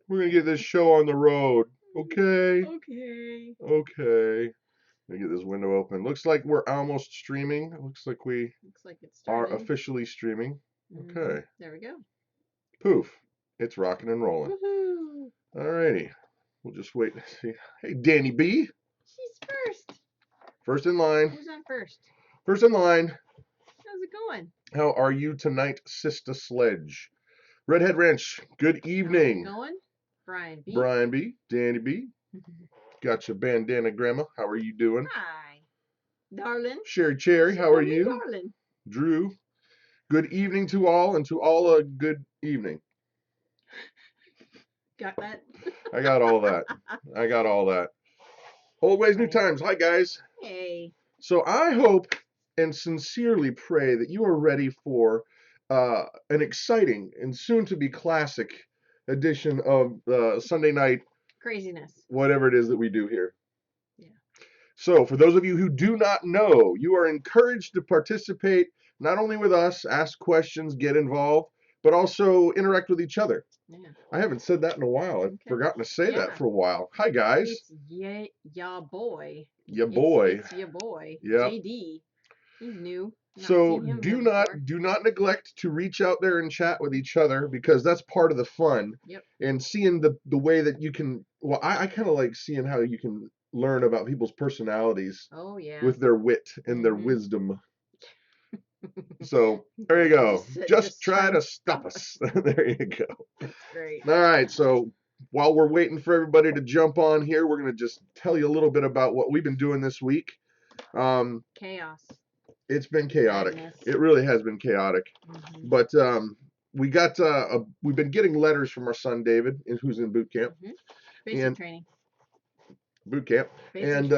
We're gonna get this show on the road. Okay. Okay. Okay. Let me get this window open. Looks like we're almost streaming. It looks like we It's are started. officially streaming. Okay. There we go. Poof. It's rocking and rolling. Woohoo! Alrighty. We'll just wait and see. Hey, Danny B. She's first. First in line. Who's on first? First in line. How's it going? How are you tonight, Sister Sledge? Redhead Ranch, good evening. How's it going? Brian B. Brian B. Danny B. Got your bandana grandma. How are you doing? Hi. Darling. Sherry Cherry, how are you? Darling. Drew, good evening to all, and to all a good evening. Got that? I got all that. I got all that. Old ways, new times. Hi, guys. Hey. So I hope and sincerely pray that you are ready for an exciting and soon-to-be classic edition of Sunday night craziness, whatever it is that we do here. Yeah. So for those of you who do not know, you are encouraged to participate not only with us, ask questions, get involved, but also interact with each other. Yeah. I haven't said that in a while. I've forgotten to say that for a while. Hi, guys. It's ya boy. Ya boy. It's ya boy. Yep. JD. He's new. So do not neglect to reach out there and chat with each other, because that's part of the fun. Yep. And seeing the way that you can, well, I kind of like seeing how you can learn about people's personalities. Oh yeah. With their wit and their wisdom. So there you go. Just try to stop us. There you go. That's great. All right. So while we're waiting for everybody to jump on here, we're going to just tell you a little bit about what we've been doing this week. Chaos. It's been chaotic. Madness. It really has been chaotic. But we've been getting letters from our son David, who's in boot camp. Basic training. Boot camp. Basic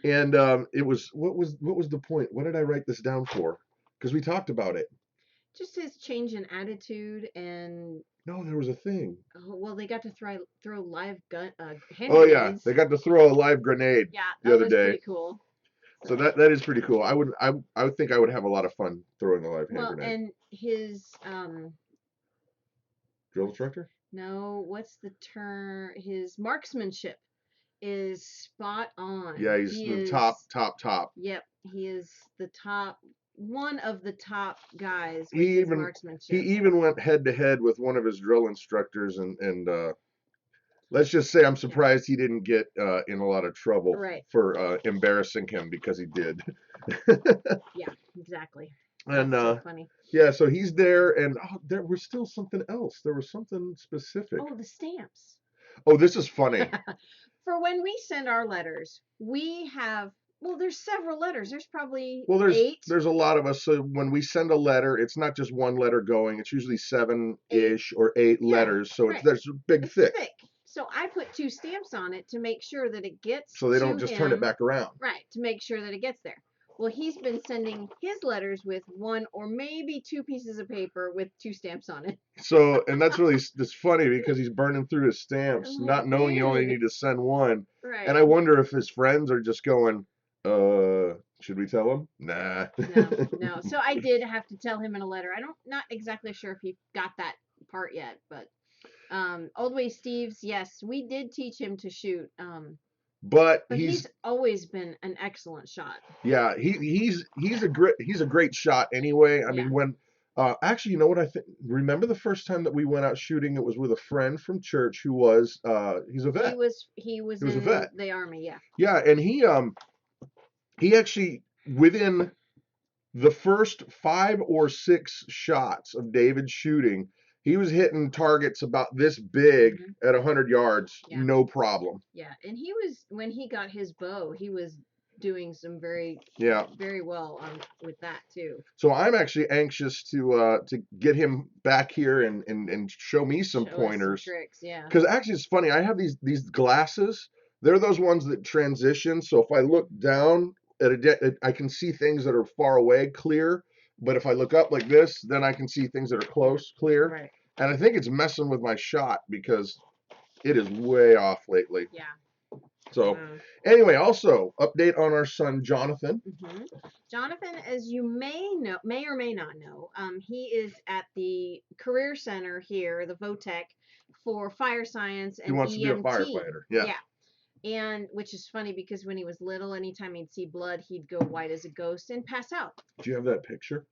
and it was what was the point? What did I write this down for? Because we talked about it. Just his change in attitude and. No, there was a thing. Oh, well, they got to throw live gun. Hand grenades. Yeah, they got to throw a live grenade. Yeah, the other day. Pretty cool. So that is pretty cool. I would think I would have a lot of fun throwing a live hand grenade. And his drill instructor? No, what's the term? His marksmanship is spot on. Yeah, he's the top. Yep, he is the top. One of the top guys with his marksmanship. He even went head to head with one of his drill instructors, and let's just say I'm surprised he didn't get in a lot of trouble for embarrassing him, because he did. Yeah, exactly. And so funny. Yeah, so he's there, and there was still something else. There was something specific. Oh, the stamps. Oh, this is funny. For when we send our letters, we have. Well, there's several letters. There's probably 8. There's a lot of us. So when we send a letter, it's not just one letter going. It's usually 7-ish or 8 letters. So there's thick. So I put 2 stamps on it to make sure that it gets. So they don't just turn it back around. Right, to make sure that it gets there. Well, he's been sending his letters with 1 or maybe 2 pieces of paper with 2 stamps on it. So, and that's really it's funny, because he's burning through his stamps, not knowing you only need to send 1. Right. And I wonder if his friends are just going, should we tell him? Nah. No. So I did have to tell him in a letter. Not exactly sure if he got that part yet, but Old Way Steve's, yes, we did teach him to shoot. But he's always been an excellent shot. Yeah, he's a great shot anyway. I mean, when actually, you know what I think? Remember the first time that we went out shooting? It was with a friend from church who was he's a vet. He was in a vet. The Army, yeah. Yeah, and he actually, within the first 5 or 6 shots of David shooting, he was hitting targets about this big at 100 yards, no problem. Yeah, and when he got his bow, he was doing some very well with that too. So I'm actually anxious to get him back here and show me some pointers. Some tricks, yeah. Because actually it's funny, I have these glasses. They're those ones that transition. So if I look down at I can see things that are far away, clear. But if I look up like this, then I can see things that are close, clear. Right. And I think it's messing with my shot, because it is way off lately. Yeah. So anyway, also update on our son Jonathan. Jonathan, as you may or may not know, he is at the career center here, the VOTEC, for fire science and he wants EMT. to be a firefighter. Yeah. And which is funny because when he was little, anytime he'd see blood, he'd go white as a ghost and pass out. Do you have that picture?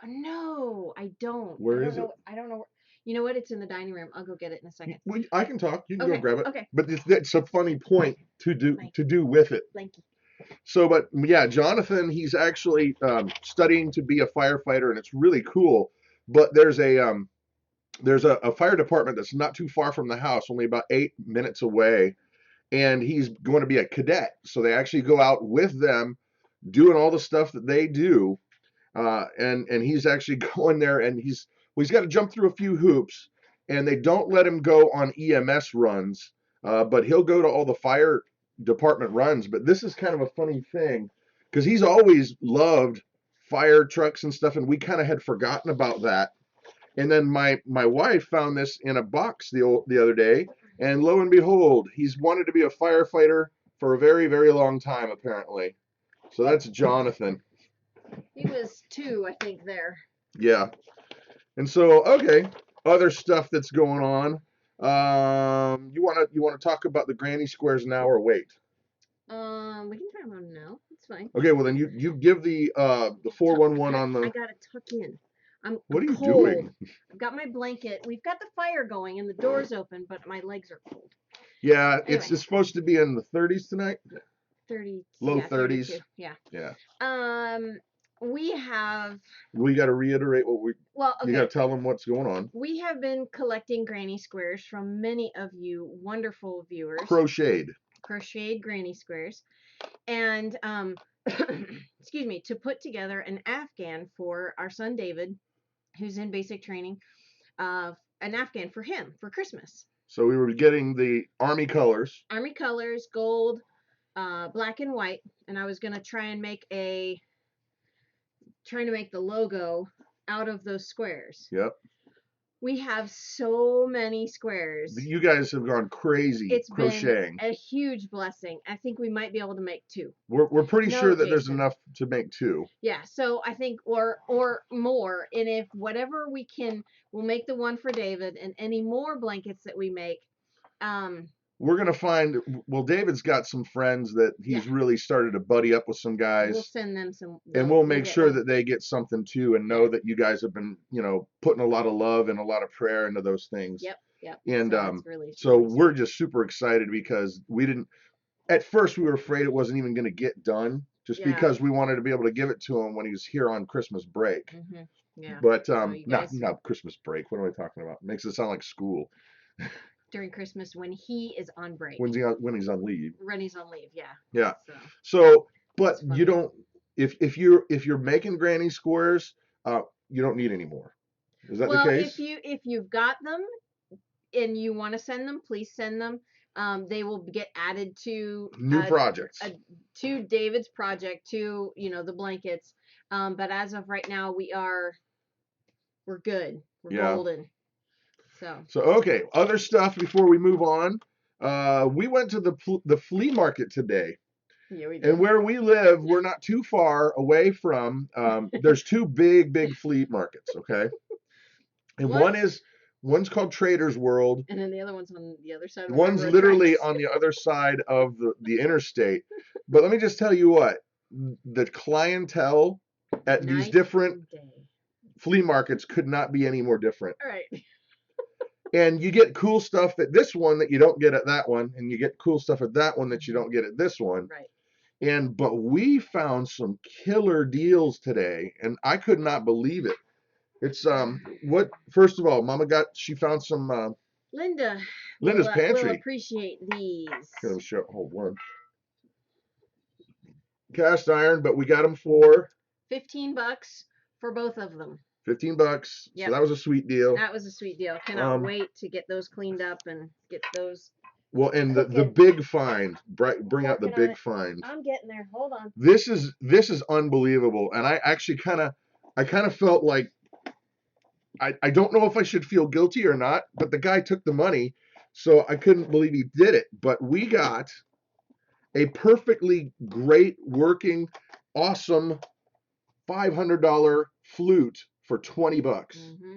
No, I don't. Where is it? I don't know. You know what? It's in the dining room. I'll go get it in a second. I can talk. You can go grab it. Okay. But it's a funny point to do with it. Blanky. So, but yeah, Jonathan, he's actually studying to be a firefighter, and it's really cool. But there's a fire department that's not too far from the house, only about 8 minutes away, and he's going to be a cadet. So they actually go out with them, doing all the stuff that they do, and he's actually going there, and he's got to jump through a few hoops, and they don't let him go on EMS runs, but he'll go to all the fire department runs. But this is kind of a funny thing because he's always loved fire trucks and stuff, and we kind of had forgotten about that. And then my wife found this in a box the other day, and lo and behold, he's wanted to be a firefighter for a very, very long time, apparently. So that's Jonathan. He was 2, I think, there. Yeah. And so, okay, other stuff that's going on. You wanna talk about the granny squares now or wait? We can talk about them now. It's fine. Okay, well then you give the 411 on the. I gotta tuck in. What are you cold. doing? I've got my blanket. We've got the fire going and the door's open, but my legs are cold. Yeah, anyway. It's supposed to be in the 30s tonight. 30. Low 30s. 32. Yeah. Yeah. We got to reiterate what we. Well, okay. You got to tell them what's going on. We have been collecting granny squares from many of you wonderful viewers. Crocheted granny squares, and excuse me, to put together an Afghan for our son David, who's in basic training, an Afghan for him for Christmas. So we were getting the Army colors. Army colors, gold, black and white, and I was gonna trying to make the logo out of those squares. Yep. We have so many squares. You guys have gone crazy crocheting. It's been a huge blessing. I think we might be able to make 2. We're pretty sure that there's enough to make 2. Yeah, so I think or more, and if whatever we can, we'll make the one for David, and any more blankets that we make. We're gonna find. Well, David's got some friends that he's really started to buddy up with some guys. We'll send them some, and we'll make sure that they get something too, and know that you guys have been, putting a lot of love and a lot of prayer into those things. Yep. And so we're just super excited because we didn't. At first, we were afraid it wasn't even going to get done, just because we wanted to be able to give it to him when he was here on Christmas break. Yeah. But not Christmas break. What am I talking about? It makes it sound like school. During Christmas when he is on break. When he's on leave. When he's on leave, yeah. Yeah. So but you don't. If you're making granny squares, you don't need any more. Is that the case? Well, if you've got them and you want to send them, please send them. They will get added to new projects. To David's project, to the blankets. But as of right now, we're good. We're golden. So okay, other stuff before we move on. We went to the flea market today. Yeah, we did. And where we live, we're not too far away from. There's 2 big flea markets. Okay, and one's called Trader's World, and then the other one's on the other side. One's literally on the other side of the interstate. But let me just tell you what, the clientele at these different flea markets could not be any more different. All right. And you get cool stuff at this one that you don't get at that one, and you get cool stuff at that one that you don't get at this one. Right. But we found some killer deals today, and I could not believe it. It's first of all, she found some Linda's pantry. Will appreciate these. Hold one. Cast iron, but we got them for $15 for both of them. $15. Yep. So that was a sweet deal. That was a sweet deal. Cannot wait to get those cleaned up and get those. Well, and the big find. Bring out the big find. I'm getting there. Hold on. This is unbelievable, and I actually kind of felt like I don't know if I should feel guilty or not, but the guy took the money, so I couldn't believe he did it. But we got a perfectly great working, awesome $500 flute for 20 bucks. Mm-hmm.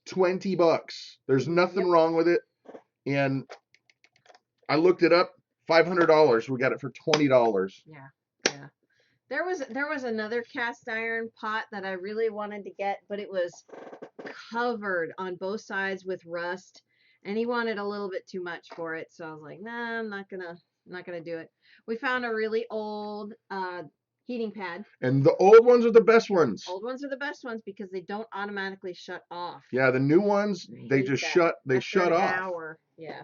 20 bucks. There's nothing Yep. wrong with it. And I looked it up. $500. We got it for $20. Yeah. Yeah. There was another cast iron pot that I really wanted to get, but it was covered on both sides with rust, and he wanted a little bit too much for it. So I was like, nah, I'm not gonna do it. We found a really old heating pad. And the old ones are the best ones. Old ones are the best ones because they don't automatically shut off. Yeah, the new ones, they just shut off. Hour. Yeah.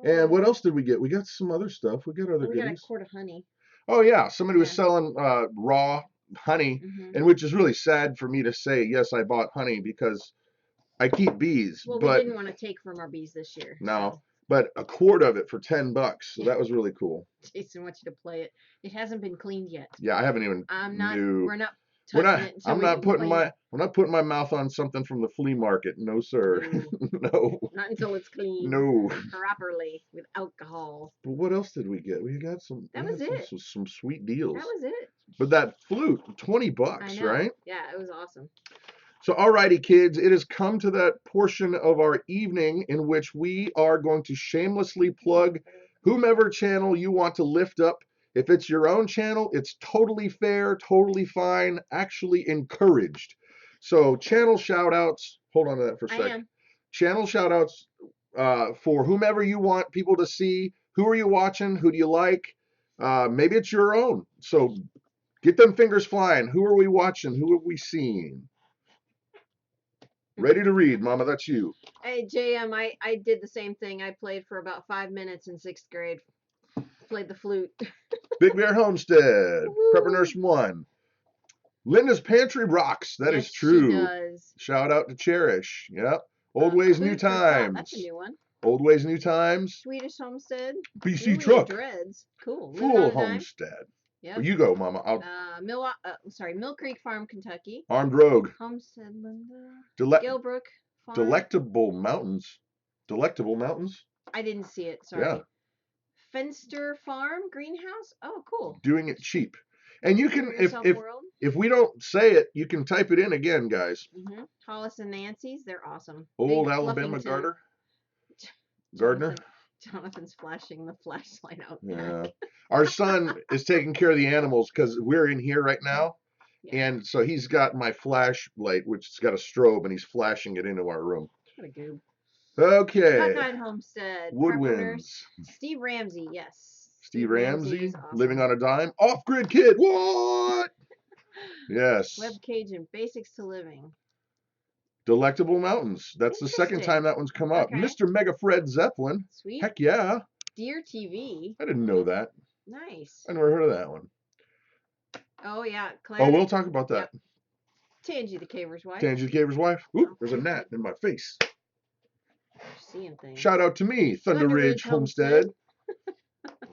And what else did we get? We got some other stuff. We got other We goodies. got a quart of honey. Oh yeah, somebody was selling raw honey, and which is really sad for me to say. Yes, I bought honey because I keep bees. Well, but we didn't want to take from our bees this year. No, so. But a quart of it for 10 bucks. So that was really cool. Jason wants you to play it. It hasn't been cleaned yet. Yeah, I haven't even. We're not touching it until I'm not putting my mouth on something from the flea market. No, sir. No. Not until it's clean. No. Properly with alcohol. But what else did we get? We got some. That was it. Some sweet deals. That was it. But that flute, 20 bucks, right? Yeah, it was awesome. So, alrighty, kids, it has come to that portion of our evening in which we are going to shamelessly plug whomever channel you want to lift up. If it's your own channel, it's totally fair, totally fine, actually encouraged. So, channel shout outs. Hold on to that for a second. Channel shout outs for whomever you want people to see. Who are you watching? Who do you like? Maybe it's your own. So, get them fingers flying. Who are we watching? Who have we seen? Ready to read, Mama. That's you. Hey, JM, I did the same thing. I played for about 5 minutes in 6th grade. Played the flute. Big Family Homestead. Prepper Nurse 1. Linda's Pantry rocks. That is true. She does. Shout out to Cherish. Yep. Old Ways, New Times. That's a new one. Old Ways, New Times. Swedish Homestead. BC Truck. Dreads. Cool. Fool Homestead. Yeah. Well, you go, Mama. Mill Creek Farm, Kentucky. Armed Rogue. Homestead, Linda. Gilbrook Farm. Delectable Mountains. I didn't see it. Sorry. Yeah. Fenster Farm Greenhouse. Oh, cool. Doing it cheap. And you can, if we don't say it, you can type it in again, guys. Hollis and Nancy's. They're awesome. Old Big Alabama Gardener. Jonathan's flashing the flashlight out there. Yeah. Our son is taking care of the animals because we're in here right now. Yeah. And so he's got my flashlight, which has got a strobe, and he's flashing it into our room. What a goob. Okay. Cockeyed Homestead. Woodwinds. Steve Ramsey, yes. Steve Ramsey, awesome. Living on a Dime. Off-Grid Kid. What? Yes. Web Cajun. Basics to Living. Delectable Mountains. That's the second time that one's come up. Okay. Mr. Mega Fred Zeppelin. Sweet. Heck yeah. Deer TV. I didn't know that. Nice. I never heard of that one. Oh, yeah. Claire. Oh, we'll talk about that. Yep. Tangy the Caver's Wife. Tangy the Caver's Wife. Oop, there's a gnat in my face. Seeing things. Shout out to me, Thunder Ridge Homestead.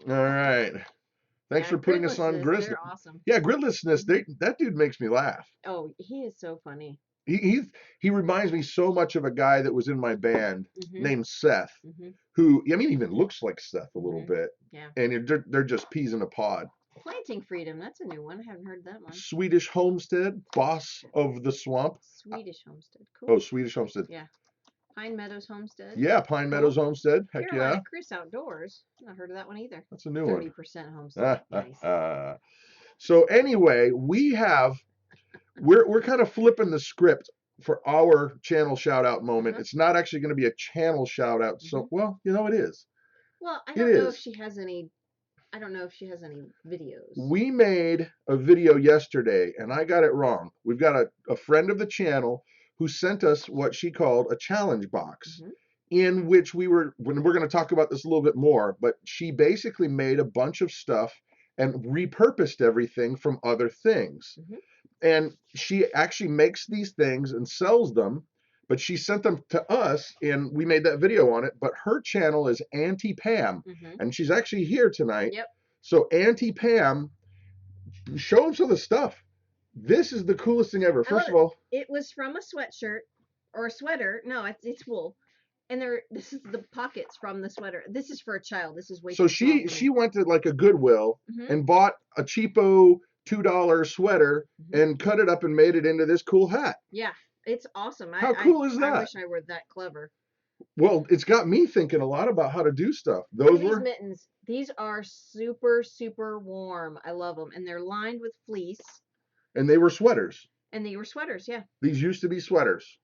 All right. Thanks for putting us on Grizzly. They're awesome. Yeah, Gridlessness. That dude makes me laugh. Oh, he is so funny. He reminds me so much of a guy that was in my band named Seth, who, I mean, even looks like Seth a little bit. Yeah. And they're just peas in a pod. Planting Freedom. That's a new one. I haven't heard that one. Swedish Homestead, Boss of the Swamp. Swedish Homestead. Cool. Oh, Swedish Homestead. Yeah. Pine Meadows Homestead. Yeah, Pine Meadows Homestead. Heck Carolina Chris Outdoors. I've not heard of that one either. That's a new 30% one. 30% Homestead. Nice. So anyway, we're kind of flipping the script for our channel shout out moment. It's not actually going to be a channel shout out. So, well, you know, it is. Well, I don't know if she has any videos. We made a video yesterday and I got it wrong. We've got a friend of the channel who sent us what she called a challenge box, in which we're going to talk about this a little bit more, but she basically made a bunch of stuff and repurposed everything from other things. And she actually makes these things and sells them, but she sent them to us and we made that video on it. But her channel is Auntie Pam, and she's actually here tonight. Yep. So Auntie Pam, show them some of the stuff. This is the coolest thing ever. First of all, it was from a sweatshirt or a sweater. No, it's wool. And this is the pockets from the sweater. This is for a child. This is way So too small for me. she went to like a Goodwill Mhm. and bought a cheapo $2 sweater Mhm. and cut it up and made it into this cool hat. Yeah, it's awesome. How cool is I that? wish I were that clever. Well, it's got me thinking a lot about how to do stuff. Look Those at these were, mittens. These are super, super warm. I love them. And they're lined with fleece. and they were sweaters. And they were sweaters, yeah. These used to be sweaters.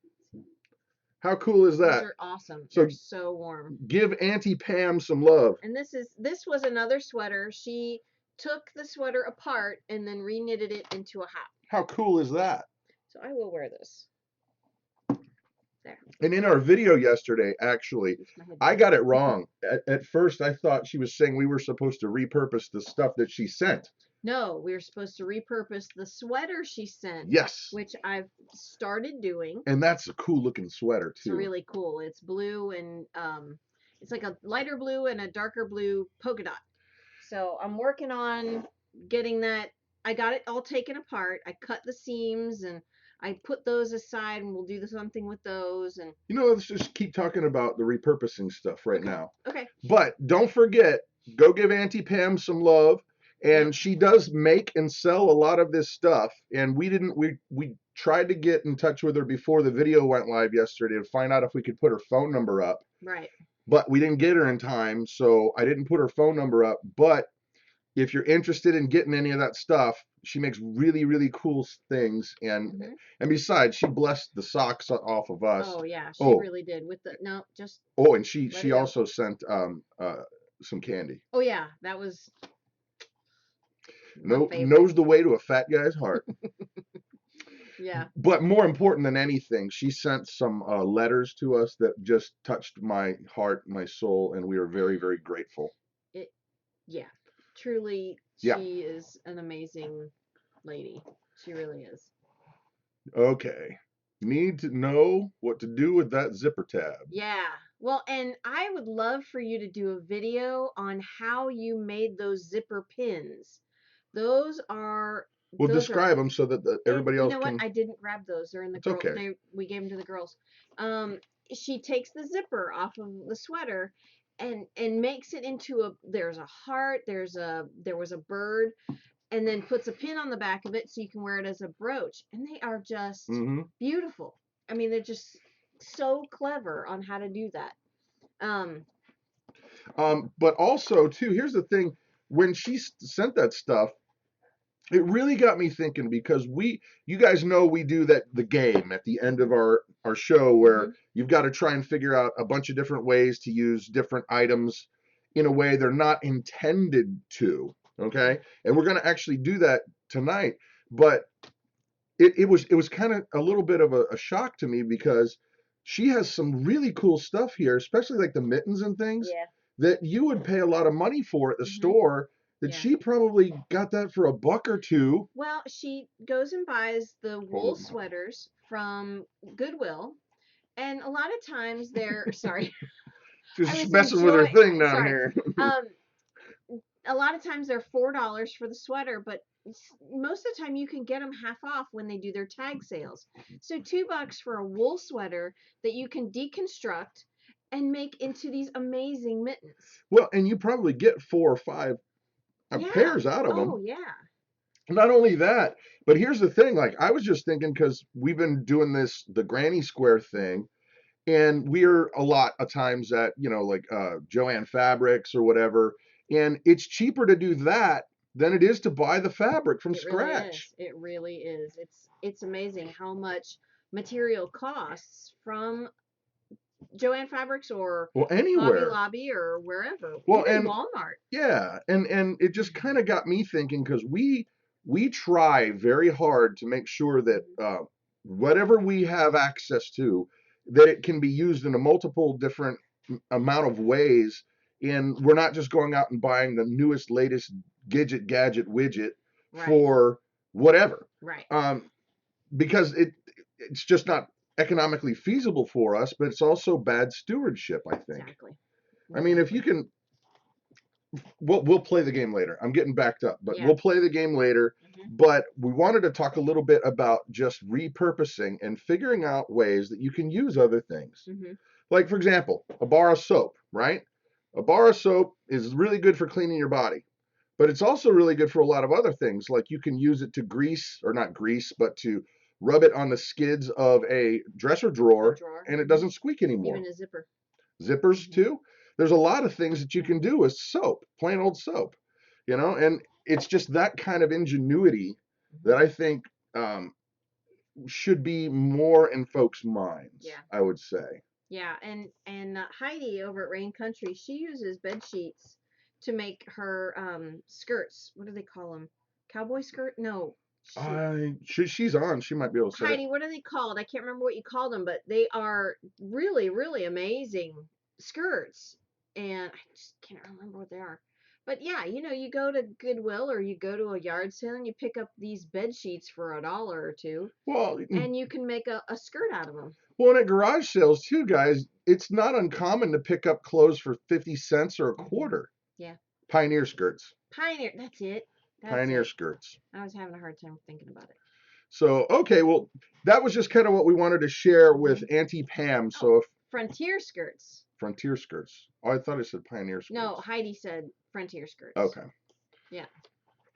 How cool is that? These are awesome. So They're so warm. give Auntie Pam some love. And this was another sweater. She took the sweater apart and then reknitted it into a hat. How cool is that? So I will wear this. There. And in our video yesterday, actually, I got it wrong. At first, I thought she was saying we were supposed to repurpose the stuff that she sent. No, we were supposed to repurpose the sweater she sent. Yes. Which I've started doing. And that's a cool looking sweater too. It's really cool. It's blue and it's like a lighter blue and a darker blue polka dot. So I'm working on getting that. I got it all taken apart. I cut the seams and I put those aside, and we'll do something with those. And let's just keep talking about the repurposing stuff right now. Okay. But don't forget, go give Auntie Pam some love. And she does make and sell a lot of this stuff. And we tried to get in touch with her before the video went live yesterday to find out if we could put her phone number up. Right. But we didn't get her in time, so I didn't put her phone number up. But if you're interested in getting any of that stuff, she makes really, really cool things. And besides, she blessed the socks off of us. Oh yeah, she really did. With the and she also sent some candy. Oh yeah, that was knows the way to a fat guy's heart. Yeah. But more important than anything, she sent some letters to us that just touched my heart, my soul, and we are very, very grateful. Yeah, truly, she is an amazing lady. She really is. Okay. Need to know what to do with that zipper tab. Yeah. Well, and I would love for you to do a video on how you made those zipper pins. We'll describe them so that everybody else can. You know what? I didn't grab those. They're in the girls. Okay. We gave them to the girls. She takes the zipper off of the sweater and makes it into there's a heart, there was a bird, and then puts a pin on the back of it so you can wear it as a brooch. And they are just beautiful. I mean, they're just so clever on how to do that. But also too, here's the thing: when she sent that stuff, it really got me thinking, because you guys know we do the game at the end of our show where you've got to try and figure out a bunch of different ways to use different items in a way they're not intended to. Okay, and we're going to actually do that tonight. But it was kind of a little bit of a shock to me, because she has some really cool stuff here, especially like the mittens and things that you would pay a lot of money for at the store. That she probably got that for $1 or $2. Well, she goes and buys the wool sweaters from Goodwill, and a lot of times they're sorry. She's messing with her thing down here. A lot of times they're $4 for the sweater, but most of the time you can get them half off when they do their tag sales. So $2 for a wool sweater that you can deconstruct and make into these amazing mittens. Well, and you probably get 4 or 5 pairs out of them. Oh, yeah. Not only that, but here's the thing. Like, I was just thinking, because we've been doing the granny square thing, and we're a lot of times at, like Joann Fabrics or whatever, and it's cheaper to do that than it is to buy the fabric from scratch. It really is. It's amazing how much material costs from Joann Fabrics or anywhere, Hobby Lobby or wherever. Well, even and Walmart. Yeah, and it just kind of got me thinking, because we try very hard to make sure that whatever we have access to, that it can be used in a multiple different amount of ways, and we're not just going out and buying the newest, latest gadget widget for whatever. Right. Because it's just not economically feasible for us, but it's also bad stewardship, I think. Exactly. I mean, if you can, we'll play the game later. I'm getting backed up, but we'll play the game later. But we wanted to talk a little bit about just repurposing and figuring out ways that you can use other things. Like, for example, a bar of soap, right? A bar of soap is really good for cleaning your body, but it's also really good for a lot of other things. Like you can use it to grease, or not grease, but to rub it on the skids of a dresser drawer, and it doesn't squeak anymore. Even a zipper. Zippers too. There's a lot of things that you can do with soap, plain old soap, and it's just that kind of ingenuity that I think should be more in folks' minds. Yeah. I would say. Yeah, and Heidi over at Rain Country, she uses bed sheets to make her skirts. What do they call them? Cowboy skirt? No. She's on. She might be able to say. Heidi, what are they called? I can't remember what you call them, but they are really, really amazing skirts. And I just can't remember what they are. But yeah, you go to Goodwill or you go to a yard sale and you pick up these bed sheets for $1 or $2. Well, and you can make a skirt out of them. Well, and at garage sales too, guys, it's not uncommon to pick up clothes for 50 cents or a quarter. Yeah. Pioneer skirts. Pioneer, that's it. Pioneer skirts. I was having a hard time thinking about it. So, okay, well, that was just kind of what we wanted to share with Auntie Pam. So, if Frontier skirts. Frontier skirts. Oh, I thought it said pioneer skirts. No, Heidi said frontier skirts. Okay. Yeah.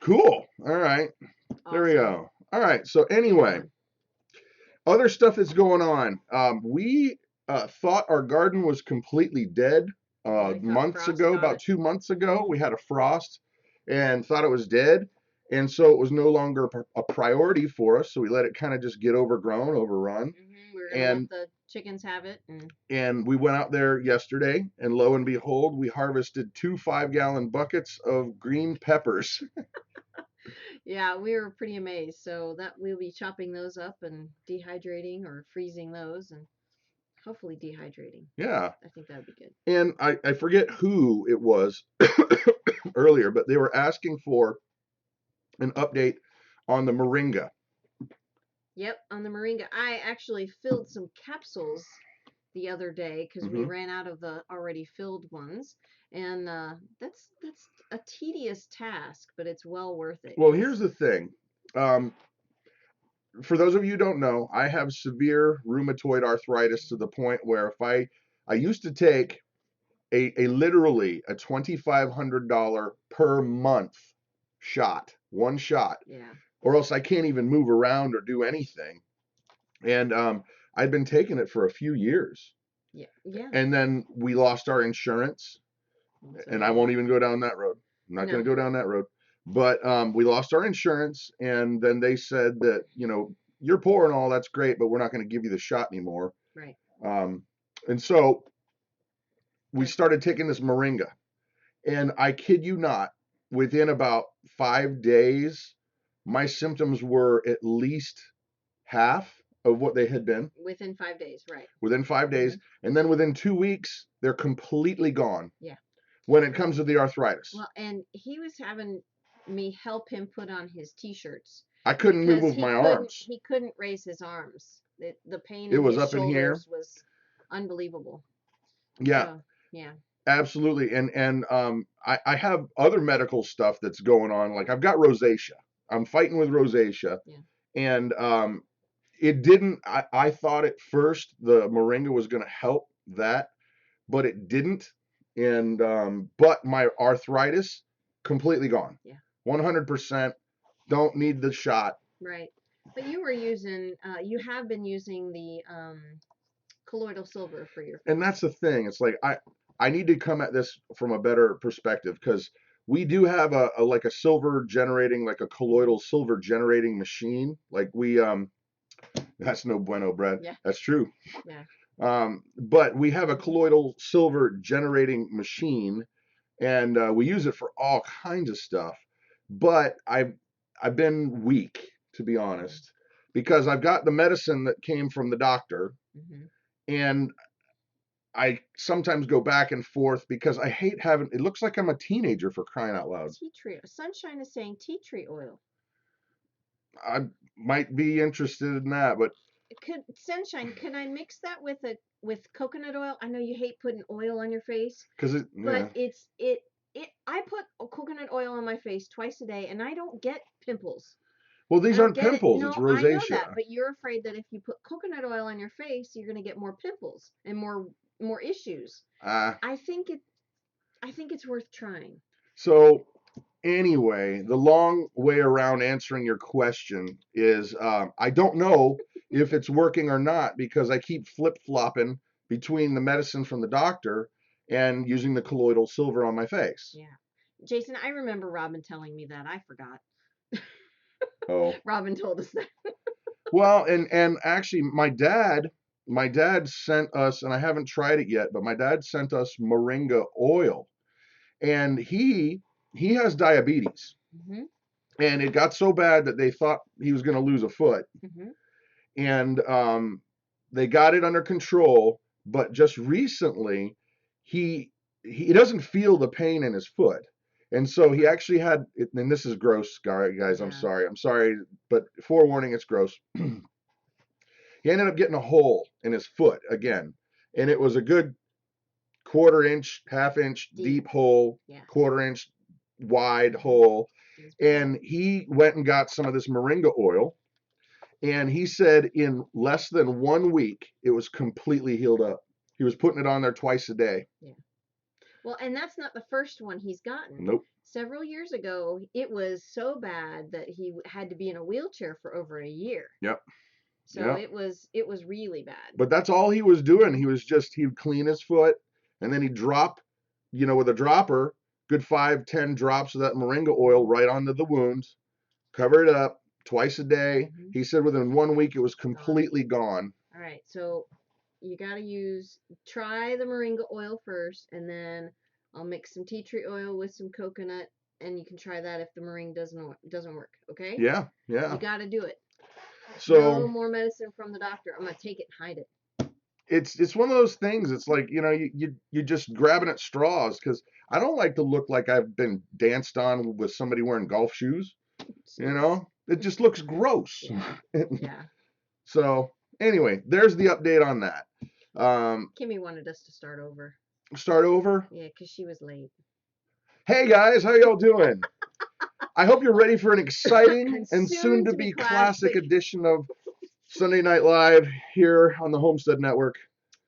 Cool. All right. Awesome. There we go. All right. So anyway, other stuff that's going on. We thought our garden was completely dead months ago, about 2 months ago. We had a frost and thought it was dead. And so it was no longer a priority for us. So we let it kind of just get overgrown, overrun. We were going to let the chickens have it. And we went out there yesterday, and lo and behold, we harvested 2 5-gallon buckets of green peppers. Yeah, we were pretty amazed. So that we'll be chopping those up and dehydrating or freezing those and hopefully dehydrating. Yeah. I think that would be good. And I forget who it was earlier, but they were asking for an update on the moringa. Yep, on the moringa. I actually filled some capsules the other day because we ran out of the already filled ones. And that's a tedious task, but it's well worth it. Well, here's the thing. For those of you who don't know, I have severe rheumatoid arthritis to the point where if I used to take a literally a $2,500 per month shot, one shot. Yeah. Or else I can't even move around or do anything. And I'd been taking it for a few years. Yeah. Yeah. And then we lost our insurance. And I won't even go down that road. I'm not going to go down that road. But we lost our insurance, and then they said that, you're poor and all, that's great, but we're not going to give you the shot anymore. Right. And so we started taking this moringa. And I kid you not, within about 5 days, my symptoms were at least half of what they had been. Within 5 days, right. Within 5 days. And then within 2 weeks, they're completely gone. Yeah. When it comes to the arthritis. Well, and he was having me help him put on his t-shirts. I couldn't move with my arms. He couldn't raise his arms. The pain in his up in here was unbelievable. Yeah. So, yeah. Absolutely. And I have other medical stuff that's going on. Like I've got rosacea. I'm fighting with rosacea. Yeah. And it didn't I thought at first the moringa was going to help that, but it didn't. And but my arthritis completely gone. Yeah. 100%. Don't need the shot. Right. But you were using you have been using the colloidal silver for your face. And that's the thing. It's like I need to come at this from a better perspective, because we do have a silver generating, like a colloidal silver generating machine. Like we that's no bueno, Brad. Yeah. That's true. Yeah. But we have a colloidal silver generating machine, and we use it for all kinds of stuff. But I've been weak, to be honest, because I've got the medicine that came from the doctor, and I sometimes go back and forth because I hate having. It looks like I'm a teenager, for crying out loud. Tea tree. Sunshine is saying tea tree oil. I might be interested in that, but Sunshine, can I mix that with coconut oil? I know you hate putting oil on your face, but I put coconut oil on my face twice a day, and I don't get pimples. Well, these aren't pimples. No, it's rosacea. I know that, but you're afraid that if you put coconut oil on your face, you're going to get more pimples and more more issues. I think it's worth trying. So anyway, the long way around answering your question is I don't know if it's working or not because I keep flip-flopping between the medicine from the doctor and using the colloidal silver on my face. Yeah. Jason, I remember Robin telling me that. I forgot. Oh. Robin told us that. Well, and actually my dad sent us, and I haven't tried it yet, but my dad sent us moringa oil. And he has diabetes. Mm-hmm. And it got so bad that they thought he was going to lose a foot. Mm-hmm. And they got it under control, but just recently he doesn't feel the pain in his foot. And so he actually had, and this is gross, guys. Yeah. I'm sorry, but forewarning, it's gross. He ended up getting a hole in his foot again, and it was a good quarter-inch, half-inch deep hole, yeah. quarter-inch wide hole. And he went and got some of this moringa oil, and he said in less than 1 week it was completely healed up. He was putting it on there twice a day. Yeah. Well, and that's not the first one he's gotten. Nope. Several years ago, it was so bad that he had to be in a wheelchair for over a year. Yep. So yep. it was really bad. But that's all he was doing. He'd clean his foot, and then he'd drop, with a dropper, good 5-10 drops of that moringa oil right onto the wounds, cover it up twice a day. Mm-hmm. He said within 1 week it was completely gone. All right, so you got to try the moringa oil first, and then I'll mix some tea tree oil with some coconut, and you can try that if the moringa doesn't work. Okay? Yeah. You got to do it. So no more medicine from the doctor. I'm gonna take it and hide it. It's one of those things. It's like you're just grabbing at straws, because I don't like to look like I've been danced on with somebody wearing golf shoes. It just looks gross. Yeah. So anyway, there's the update on that. Kimmy wanted us to start over. Start over? Yeah, because she was late. Hey guys, how y'all doing? I hope you're ready for an exciting and soon to be classic edition of Sunday Night Live here on the Homestead Network.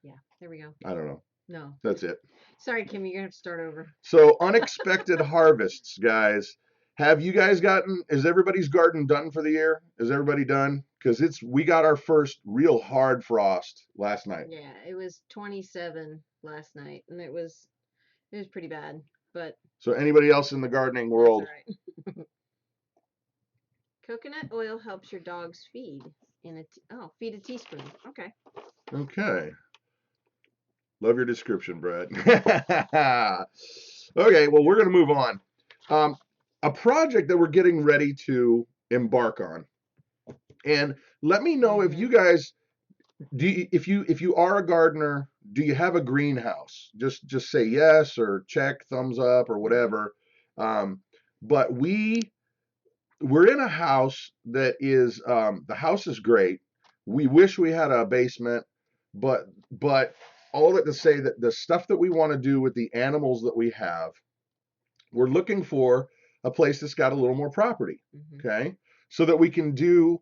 Yeah, there we go. I don't know. No. That's it. Sorry, Kimmy, you're gonna have to start over. So, unexpected harvests, guys. Have you guys is everybody's garden done for the year? Is everybody done? Because we got our first real hard frost last night. Yeah, it was 27 last night, and it was pretty bad. But so anybody else in the gardening world? All right. Coconut oil helps your dogs feed feed a teaspoon. Okay. Okay. Love your description, Brad. Okay, well, we're going to move on. A project that we're getting ready to embark on. And let me know if you guys if you are a gardener, do you have a greenhouse? Just say yes or check, thumbs up or whatever. But we're in a house that is the house is great. We wish we had a basement, but all that to say that the stuff that we want to do with the animals that we have, we're looking for a place that's got a little more property. Mm-hmm. Okay, so that we can do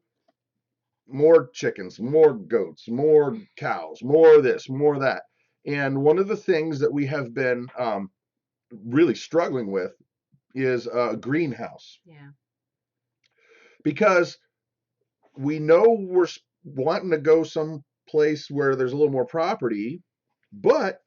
more chickens, more goats, more cows, more this, more that. And one of the things that we have been really struggling with is a greenhouse. Yeah. Because we know we're wanting to go someplace where there's a little more property, but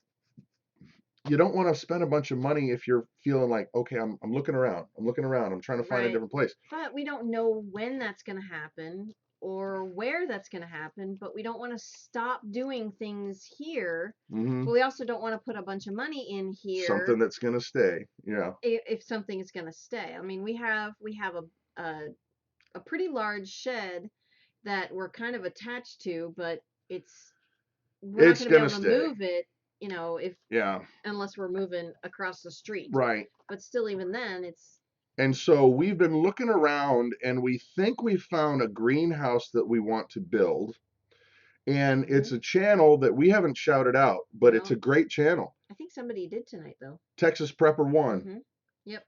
you don't want to spend a bunch of money if you're feeling like, okay, I'm looking around, I'm trying to find a different place. But we don't know when that's going to happen or where that's going to happen, but we don't want to stop doing things here. Mm-hmm. But we also don't want to put a bunch of money in here. Something that's going to stay. Yeah. If something is going to stay. I mean, we have a pretty large shed that we're kind of attached to, but we're not going to be able to move it, unless we're moving across the street. Right. But still, even then, And so we've been looking around, and we think we found a greenhouse that we want to build. And mm-hmm. It's a channel that we haven't shouted out, but it's a great channel. I think somebody did tonight, though. Texas Prepper 1. Mm-hmm. Yep.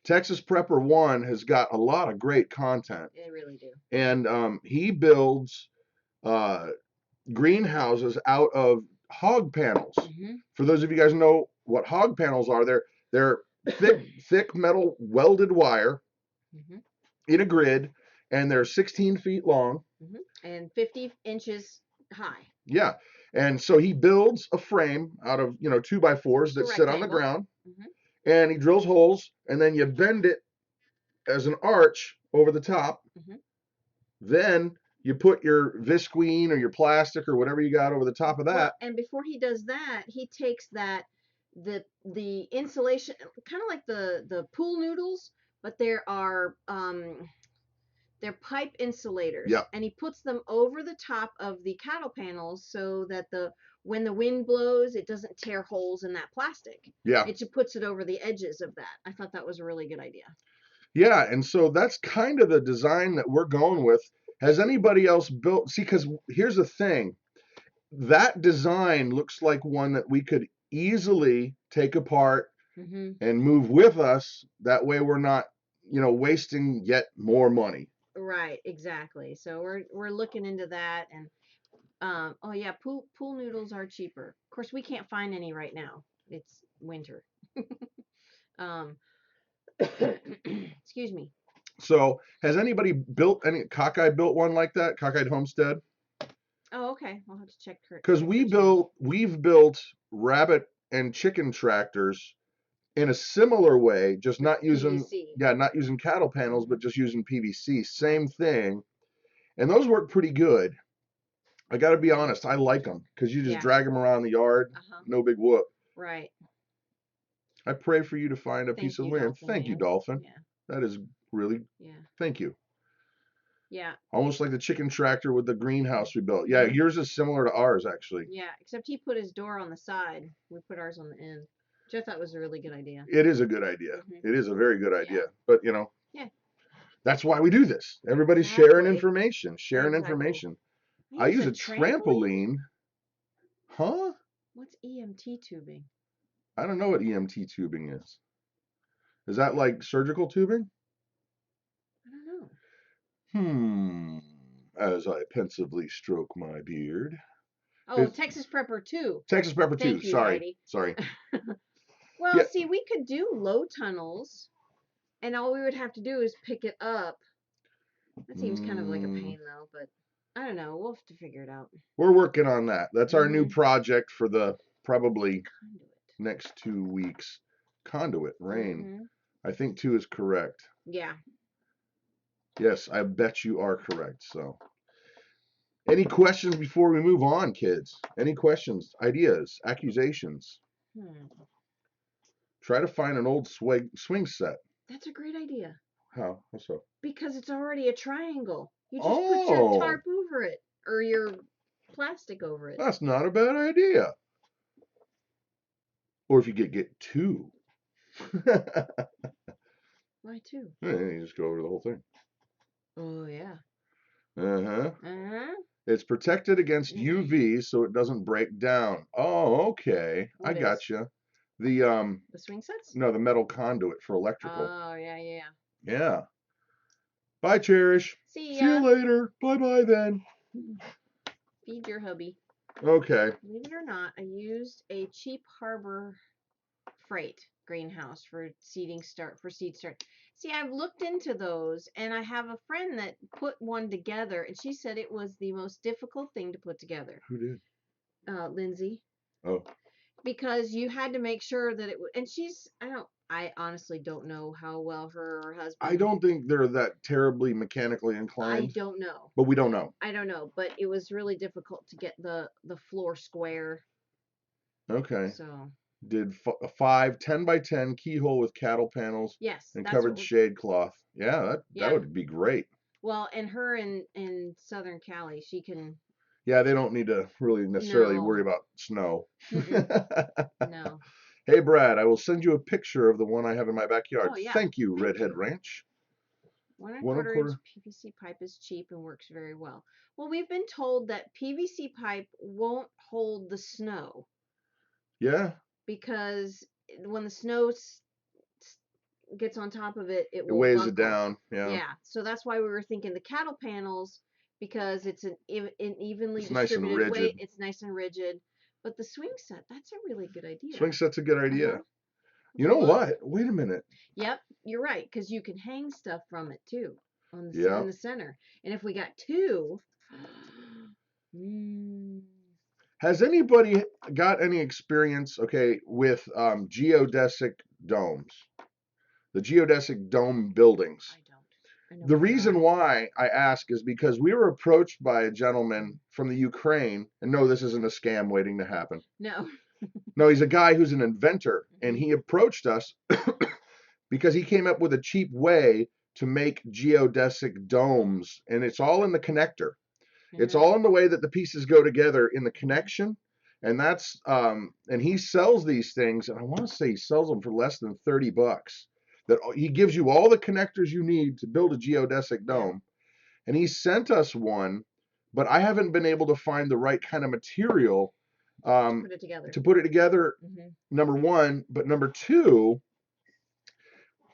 Texas Prepper 1 has got a lot of great content. They really do. And he builds greenhouses out of hog panels. For those of you guys know what hog panels are, they're thick metal welded wire in a grid, and they're 16 feet long and 50 inches high. Yeah, and so he builds a frame out of 2x4s that sit on the ground, and he drills holes, and then you bend it as an arch over the top. Then you put your visqueen or your plastic or whatever you got over the top of that. Well, and before he does that, he takes the insulation, kind of like the pool noodles, but they're pipe insulators. Yeah. And he puts them over the top of the cattle panels so that when the wind blows, it doesn't tear holes in that plastic. Yeah. It just puts it over the edges of that. I thought that was a really good idea. Yeah, and so that's kind of the design that we're going with. Has anybody else built? See, because here's the thing. That design looks like one that we could easily take apart and move with us. That way we're not, wasting yet more money. Right, exactly. So we're looking into that, and oh yeah, pool noodles are cheaper. Of course, we can't find any right now. It's winter. Excuse me. So has anybody built Cockeye built one like that? Cockeye Homestead? Oh, okay. I'll have to check her. Because we've built rabbit and chicken tractors in a similar way, just not using PVC. Cattle panels, but just using PVC. Same thing. And those work pretty good. I got to be honest, I like them because you just drag them around the yard, no big whoop. Right. I pray for you to find a piece of land. Thank you, Dolphin. Yeah. That is really, thank you. Yeah. Almost like the chicken tractor with the greenhouse we built. Yeah, yours is similar to ours, actually. Yeah, except he put his door on the side. We put ours on the end, which I thought was a really good idea. It is a good idea. It is a very good idea. But, that's why we do this. Everybody's sharing information. Information. I use a trampoline. Huh? What's EMT tubing? I don't know what EMT tubing is. Is that like surgical tubing? I don't know. As I pensively stroke my beard. Oh, Texas Prepper 2. Texas Prepper 2. Sorry. Well, see, we could do low tunnels, and all we would have to do is pick it up. That seems kind of like a pain, though, but I don't know. We'll have to figure it out. We're working on that. That's our new project for the probably next 2 weeks. Conduit, rain. I think 2 is correct. Yeah. Yes, I bet you are correct. So, any questions before we move on, kids? Any questions, ideas, accusations? Try to find an old swing set. That's a great idea. How? How so? Because it's already a triangle. You just put your tarp over it or your plastic over it. That's not a bad idea. Or if you get 2. Why 2? You just go over the whole thing. Oh, yeah. It's protected against UV so it doesn't break down. Oh, okay. I gotcha. The swing sets? No, the metal conduit for electrical. Oh, yeah. Yeah. Bye, Cherish. See you later. Bye then. Feed your hubby. Okay. Believe it or not, I used a cheap Harbor Freight greenhouse for seed start. See, I've looked into those, and I have a friend that put one together, and she said it was the most difficult thing to put together. Who did? Lindsay. Oh. Because you had to make sure that it would, and I honestly don't know how well her or husband. I don't think they're that terribly mechanically inclined. I don't know. But we don't know. I don't know, but it was really difficult to get the floor square. Okay. So. Did a 5 10x10 keyhole with cattle panels. Yes. And covered shade cloth. Yeah, that would be great. Well, and her in Southern Cali, she can. Yeah, they don't need to really necessarily worry about snow. No. Hey, Brad, I will send you a picture of the one I have in my backyard. Oh, yeah. Thank you, Redhead Ranch. 1 1/4 inch PVC pipe is cheap and works very well. Well, we've been told that PVC pipe won't hold the snow. Yeah. Because when the snow gets on top of it, it weighs it down. Yeah. Yeah. So that's why we were thinking the cattle panels, because it's an evenly distributed nice and rigid. weight. It's nice and rigid. But the swing set, that's a really good idea. Swing set's a good idea. Uh-huh. You know what? Wait a minute. Yep, you're right, because you can hang stuff from it too on the Yeah. in the center. And if we got two, Has anybody got any experience, okay, with geodesic domes? The geodesic dome buildings. I don't. I know The what they reason are. why I ask is because we were approached by a gentleman from the Ukraine, and no, this isn't a scam waiting to happen. No. No, he's a guy who's an inventor, and Mhm. he approached us because he came up with a cheap way to make geodesic domes, and it's all in the connector. It's all in the way that the pieces go together in the connection, and that's and he sells these things, and I want to say he sells them for less than $30. That he gives you all the connectors you need to build a geodesic dome, and he sent us one, but I haven't been able to find the right kind of material Put it together. to put it together. Number one, but number two,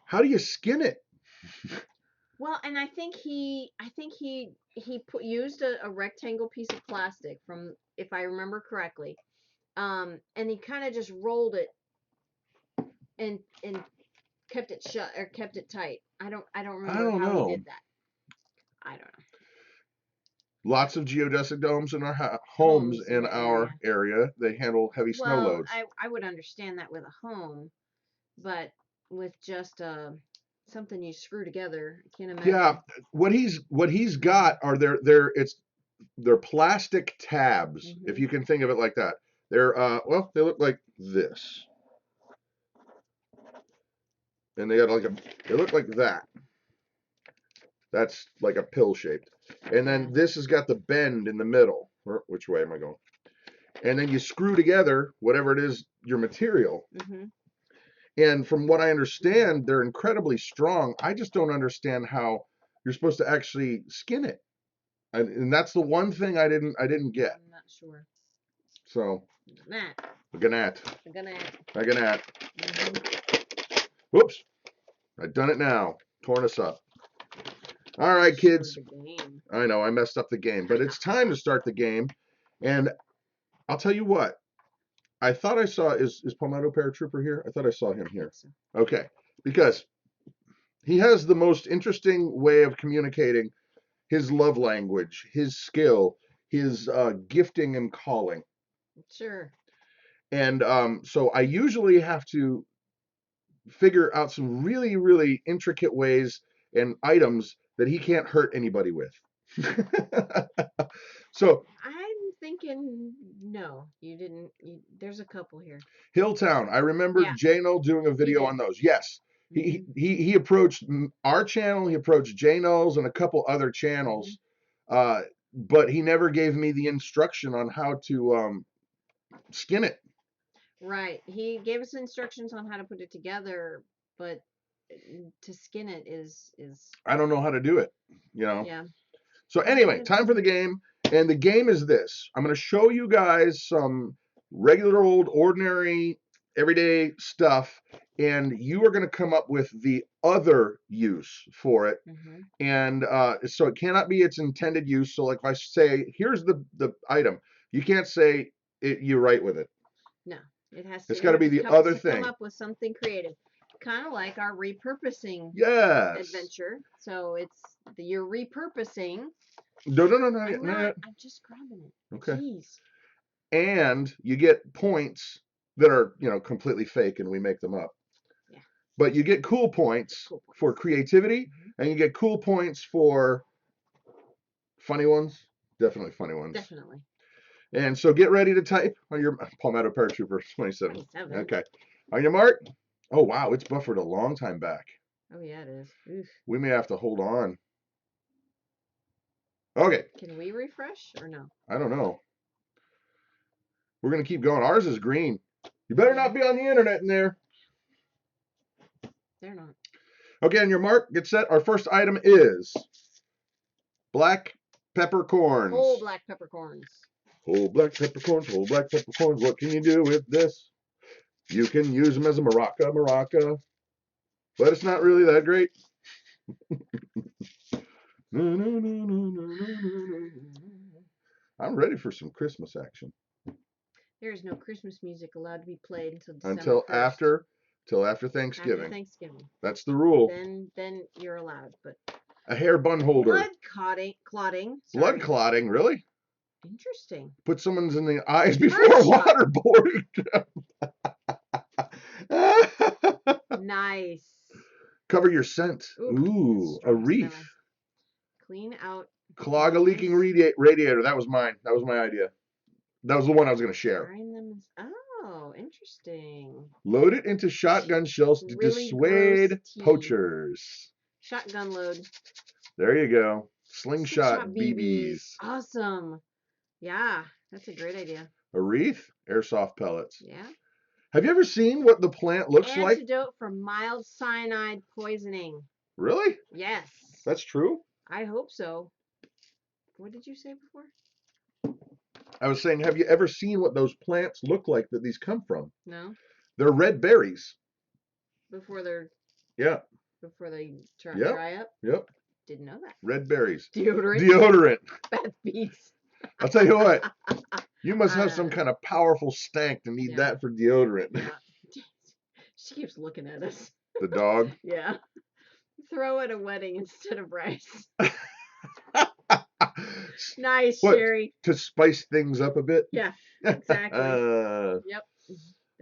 how do you skin it? Well, and I think he used a rectangle piece of plastic from, if I remember correctly, and he kind of just rolled it and kept it shut or kept it tight. I don't remember how he did that. I don't know. Lots of geodesic domes in our homes in our area. They handle heavy snow loads. I would understand that with a home, but with just something you screw together, I can't imagine. Yeah, what he's got are they're plastic tabs, if you can think of it like that. They're well, they look like this, and they look like that. That's like a pill shaped, and then this has got the bend in the middle. Which way am I going? And then you screw together whatever it is, your material. And from what I understand, they're incredibly strong. I just don't understand how you're supposed to actually skin it. And that's the one thing I didn't get. I'm not sure. So Matt. Ganat. Whoops. I've done it now. Torn us up. All right, kids. I know I messed up the game, but it's time to start the game. And I'll tell you what. I thought I saw is Palmetto Paratrooper here? I thought I saw him here. Okay. Because he has the most interesting way of communicating his love language, his skill, his gifting and calling. Sure. And so I usually have to figure out some really, really intricate ways and items that he can't hurt anybody with. So I'm thinking, no, you didn't. There's a couple here. Hilltown. I remember J-No doing a video on those. Yes. He approached our channel, he approached J-No's and a couple other channels, but he never gave me the instruction on how to skin it. Right. He gave us instructions on how to put it together, but to skin it is I don't know how to do it, you know. Yeah. So anyway, time for the game, and the game is this. I'm going to show you guys some regular old ordinary everyday stuff, and you are going to come up with the other use for it. And so it cannot be its intended use. So like if I say, here's the item, you can't say you write with it. No, it has to. It's got to be the other thing. Come up with something creative, kind of like our repurposing adventure. So you're repurposing. No, I'm just grabbing it. Okay. Jeez. And you get points that are, completely fake, and we make them up. Yeah. But you get cool points for creativity, and you get cool points for funny ones. Definitely funny ones. Definitely. And so get ready to type on your Palmetto Paratrooper 27. Okay. On your mark. Oh, wow. It's buffered a long time back. Oh, yeah, it is. Oof. We may have to hold on. Okay. Can we refresh or no? I don't know. We're going to keep going. Ours is green. You better not be on the internet in there. They're not. Okay, on your mark, get set. Our first item is black peppercorns. Whole black peppercorns. Whole black peppercorns, whole black peppercorns. What can you do with this? You can use them as a maraca. But it's not really that great. I'm ready for some Christmas action. There's no Christmas music allowed to be played until December until 1st. after Thanksgiving. After Thanksgiving. That's the rule. Then you're allowed, but a hair bun holder. Blood clotting. Blood clotting, really? Interesting. Put someone's in the eyes before waterboarding. Nice. Cover your scent. Ooh, a wreath. Smell. Clean out. Clog a leaking radiator. That was mine. That was my idea. That was the one I was going to share. Oh, interesting. Load it into shotgun shells to dissuade poachers. Shotgun load. There you go. Slingshot BBs. Awesome. Yeah, that's a great idea. A wreath? Airsoft pellets. Yeah. Have you ever seen what the plant looks like? Antidote for mild cyanide poisoning. Really? Yes. That's true? I hope so. What did you say before? I was saying, have you ever seen what those plants look like that these come from? No. They're red berries. Before they're... Yeah. Before they dry up? Yep. Didn't know that. Red berries. Deodorant. Bad beats. I'll tell you what. You must have some kind of powerful stank to need that for deodorant. Yeah. She keeps looking at us. The dog? Yeah. Throw at a wedding instead of rice. Nice, what, Sherry. To spice things up a bit? Yeah, exactly. Yep.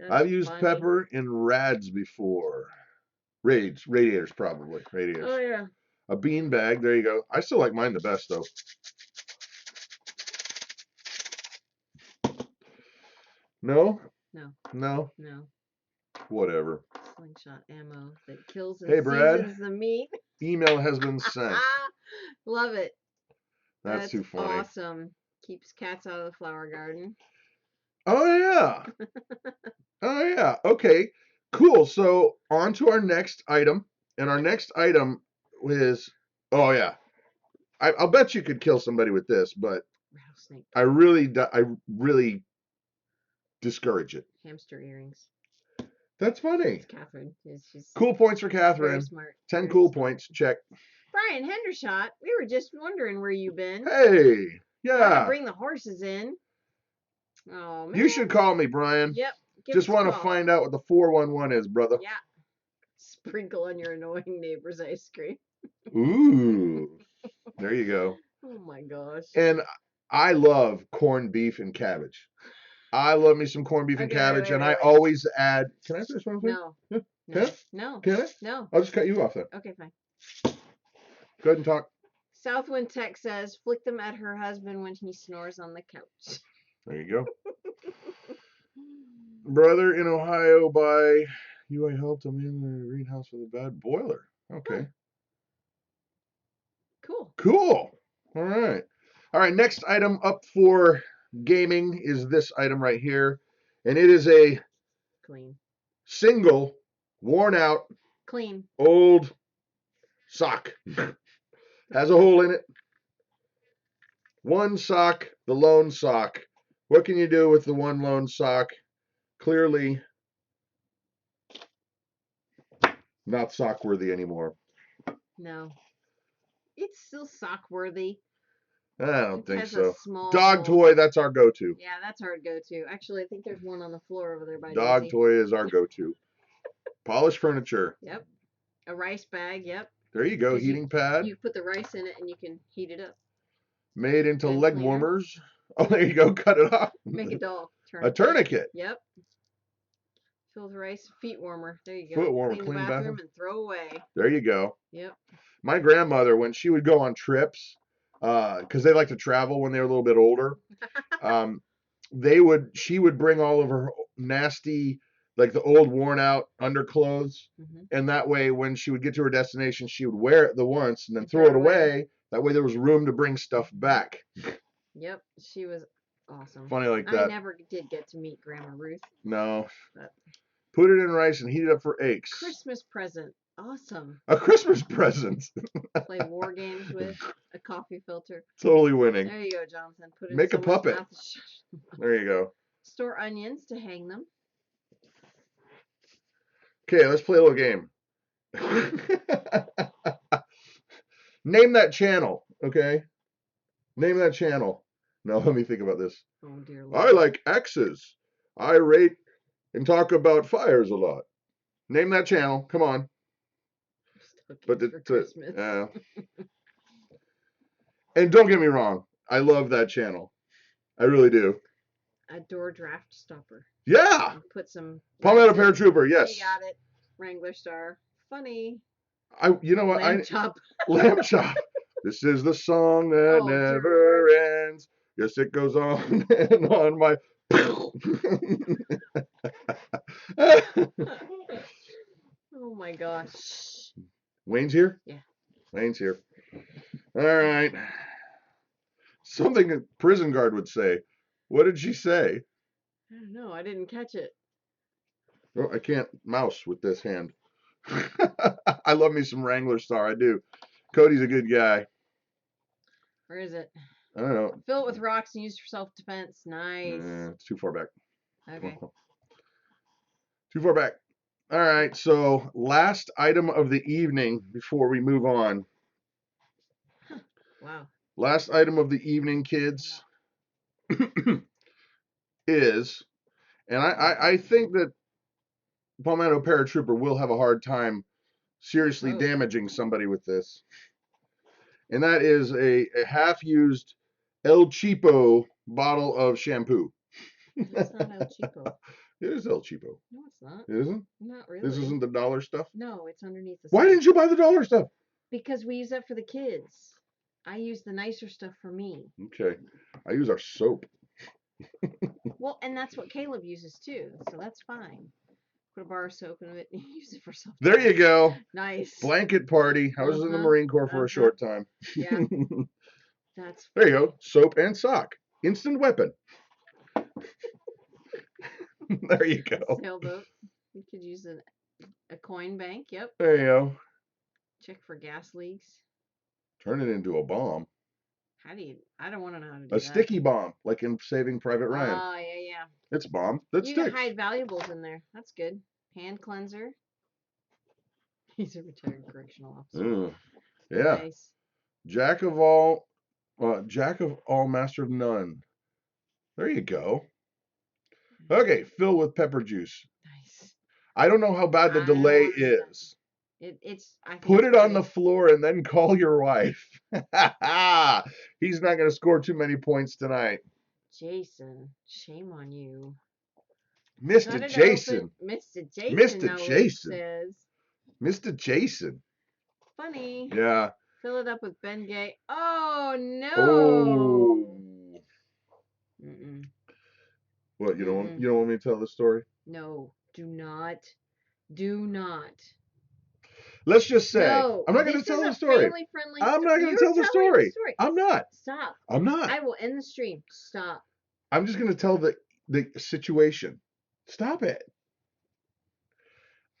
I've used pepper in rads before. Radiators, probably. Radiators. Oh, yeah. A bean bag. There you go. I still like mine the best, though. No? No? No. Whatever. Slingshot ammo that kills and seasons the meat. Email has been sent. Love it. That's too funny. Awesome. Keeps cats out of the flower garden. Oh, yeah. Oh, yeah. Okay. Cool. So on to our next item. And our next item is, oh, yeah. I'll bet you could kill somebody with this, but rattlesnake. I really discourage it. Hamster earrings. That's funny. It's Catherine. She's cool points for Catherine. Very smart. 10 cool points. Check. Brian Hendershot, we were just wondering where you've been. Hey, yeah. Bring the horses in. Oh, man. You should call me, Brian. Yep. Just want to find out what the 411 is, brother. Yeah. Sprinkle on your annoying neighbor's ice cream. Ooh. There you go. Oh, my gosh. And I love corned beef and cabbage. I love me some corned beef and cabbage, and I always add. Can I say something? No. No. No. Can I? No. I'll just cut you off then. Okay, fine. Go ahead and talk. Southwind Tech says, flick them at her husband when he snores on the couch. There you go. Brother in Ohio by you, I helped him in the greenhouse with a bad boiler. Okay. Cool. All right. Next item up for gaming is this item right here. And it is a single, worn out, old sock. Has a hole in it. One sock, the lone sock. What can you do with the one lone sock? Clearly not sock worthy anymore. No. It's still sock worthy. I don't think so. Dog toy, that's our go-to. Yeah, that's our go-to. Actually, I think there's one on the floor over there by Dog toy is our go-to. Polished furniture. Yep. A rice bag, yep. There you go, heating pad. You put the rice in it and you can heat it up. Made into leg warmers. Oh, there you go, cut it off. Make a doll. A tourniquet. Yep. Fill with rice, feet warmer. There you go. Foot warmer, clean the bathroom and throw away. There you go. Yep. My grandmother, when she would go on trips, because they like to travel when they were a little bit older, she would bring all of her nasty, like the old worn out underclothes, and that way when she would get to her destination, she would wear it the once and then throw it away. That way there was room to bring stuff back. Yep, she was awesome. Funny like that. I never did get to meet Grandma Ruth. No. But put it in rice and heat it up for eggs. Christmas present. Awesome. A Christmas present. Play war games with a coffee filter. Totally winning. There you go, Jonathan. Put it Make a puppet. There you go. Store onions to hang them. Okay, let's play a little game. Name that channel, okay? Name that channel. Now let me think about this. Oh, dear Lord. I like X's. irate and talk about fires a lot. Name that channel. Come on. But for Christmas. And don't get me wrong, I love that channel. I really do. A door draft stopper. Yeah. And put some Palmetto Paratrooper. Yes. You got it. Wrangler Star. Funny. You know what? Lamb chop. Lamb chop. This is the song that never ends. Yes, it goes on and on. My. Oh my gosh. Wayne's here? Yeah. Wayne's here. All right. Something a prison guard would say. What did she say? I don't know. I didn't catch it. Oh, I can't mouse with this hand. I love me some Wrangler Star. I do. Cody's a good guy. Where is it? I don't know. Fill it with rocks and use for self-defense. Nice. It's too far back. Okay. Too far back. All right. So last item of the evening before we move on. Wow. Last item of the evening, kids, is, and I think that Palmetto Paratrooper will have a hard time seriously damaging somebody with this. And that is a half-used El Cheapo bottle of shampoo. It's not El Cheapo. It is El Cheapo. No, it's not. It isn't? Not really. This isn't the dollar stuff? No, it's underneath the Why didn't you buy the dollar stuff? Because we use that for the kids. I use the nicer stuff for me. Okay. I use our soap. Well, and that's what Caleb uses too, so that's fine. Put a bar of soap in it and use it for something. There you go. Nice. Blanket party. I was in the Marine Corps for a short time. Yeah. That's there you go. Soap and sock. Instant weapon. There you go. Sailboat. You could use a coin bank. Yep. There you go. Check for gas leaks. Turn it into a bomb. How do you? I don't want to know how to do that. A sticky bomb, like in Saving Private Ryan. Oh, yeah. It's a bomb. That you sticks. can hide valuables in there. That's good. Hand cleanser. He's a retired correctional officer. Yeah. Nice. Jack of all, master of none. There you go. Okay, fill with pepper juice. Nice. I don't know how bad the delay is. I think Put it on the floor and then call your wife. He's not going to score too many points tonight. Jason, shame on you. Mr. Jason. Mr. Jason. Mr. Jason. Says. Mr. Jason. Funny. Yeah. Fill it up with Ben Gay. Oh no. Oh. Mm-mm. What, you don't want me to tell the story? No, do not. Do not. Let's just say, no, I'm not going to tell the story. I'm not going to tell the story. I'm not. Stop. I'm not. I will end the stream. Stop. I'm just going to tell the situation. Stop it.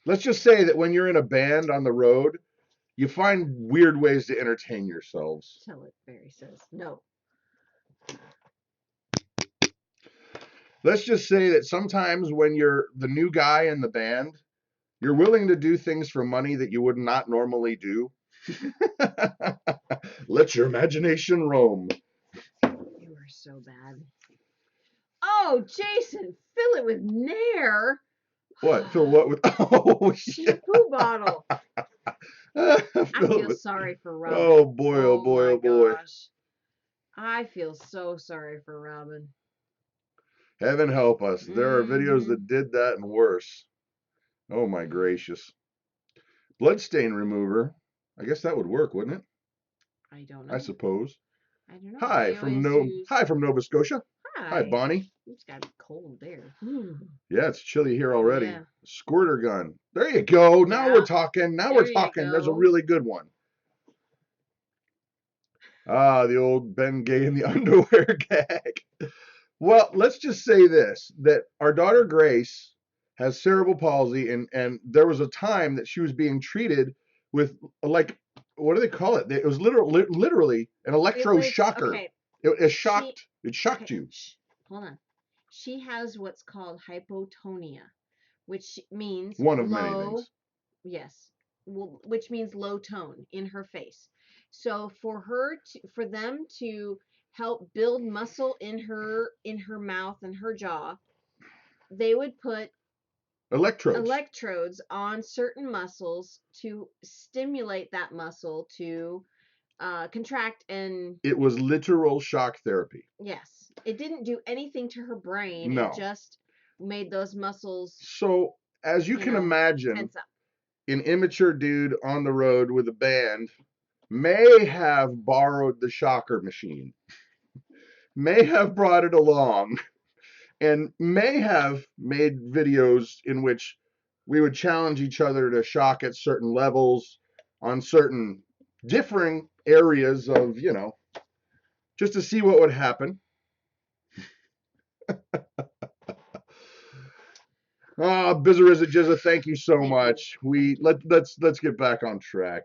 Let's just say that when you're in a band on the road, you find weird ways to entertain yourselves. Tell it, Barry says. No. Let's just say that sometimes when you're the new guy in the band, you're willing to do things for money that you would not normally do. Let your imagination roam. You are so bad. Oh, Jason, fill it with Nair. What? Fill what with? Oh, shampoo bottle. I feel sorry for Robin. Oh boy, oh boy, oh boy. Gosh. I feel so sorry for Robin. Heaven help us. There are videos that did that and worse. Oh my gracious. Bloodstain remover. I guess that would work, wouldn't it? I don't know. I suppose. I don't know. Hi from Nova Scotia. Hi, Bonnie. It's got cold there. Yeah, it's chilly here already. Yeah. Squirter gun. There you go. Now we're talking. We're talking. There's a really good one. Ah, the old Ben Gay in the underwear gag. Well, let's just say this, that our daughter Grace has cerebral palsy, and there was a time that she was being treated with, like, what do they call it? It was literally an electroshocker. Okay. It shocked you. Hold on. She has what's called hypotonia, which means one of many things. Yes. Well, which means low tone in her face. So for them to help build muscle in her mouth and her jaw, they would put electrodes on certain muscles to stimulate that muscle to contract, and it was literal shock therapy. yes, it didn't do anything to her brain. No. It just made those muscles. So as you can imagine, tense up. An immature dude on the road with a band may have borrowed the shocker machine, may have brought it along, and may have made videos in which we would challenge each other to shock at certain levels on certain differing areas of, just to see what would happen. Bizarrizza Jizza, thank you so much. Let's get back on track.